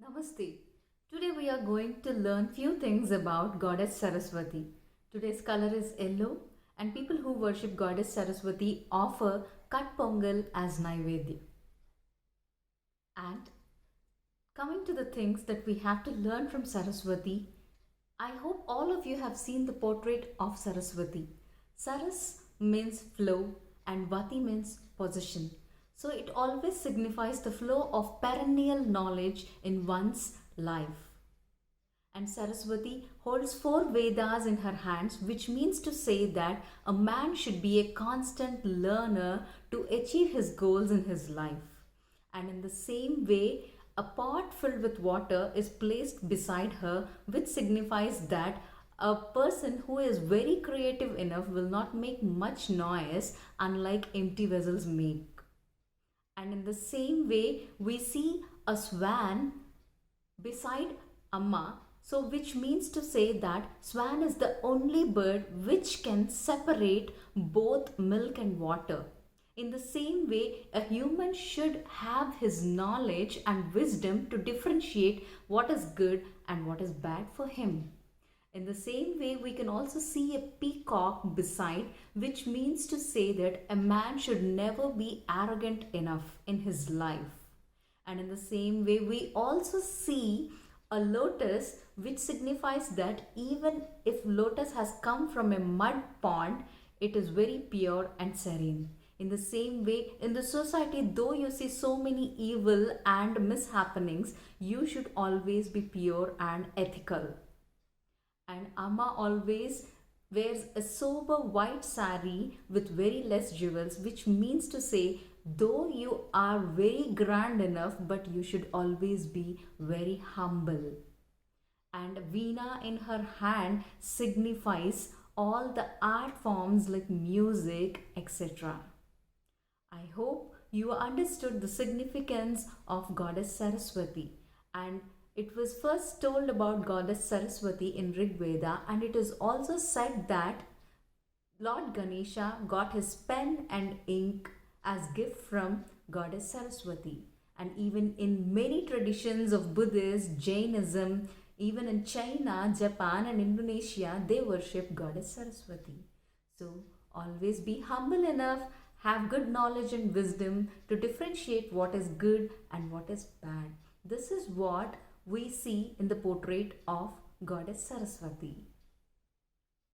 Namaste. Today we are going to learn few things about Goddess Saraswati. Today's color is yellow and people who worship Goddess Saraswati offer cut pongal as Naivedya. And coming to the things that we have to learn from Saraswati, I hope all of you have seen the portrait of Saraswati. Saras means flow and Vati means position. So it always signifies the flow of perennial knowledge in one's life. And Saraswati holds four Vedas in her hands, which means to say that a man should be a constant learner to achieve his goals in his life. And in the same way, a pot filled with water is placed beside her, which signifies that a person who is very creative enough will not make much noise, unlike empty vessels make. And in the same way, we see a swan beside Amma, so which means to say that swan is the only bird which can separate both milk and water. In the same way, a human should have his knowledge and wisdom to differentiate what is good and what is bad for him. In the same way, we can also see a peacock beside, which means to say that a man should never be arrogant enough in his life. And in the same way, we also see a lotus, which signifies that even if lotus has come from a mud pond, it is very pure and serene. In the same way, in the society, though you see so many evil and mishappenings, you should always be pure and ethical. And Amma always wears a sober white sari with very less jewels, which means to say, though you are very grand enough, but you should always be very humble. And Veena in her hand signifies all the art forms like music, etc. I hope you understood the significance of Goddess Saraswati, and it was first told about Goddess Saraswati in Rig Veda, and it is also said that Lord Ganesha got his pen and ink as gift from Goddess Saraswati. And even in many traditions of Buddhism, Jainism, even in China, Japan and Indonesia, they worship Goddess Saraswati. So always be humble enough, have good knowledge and wisdom to differentiate what is good and what is bad. This is what we see in the portrait of Goddess Saraswati.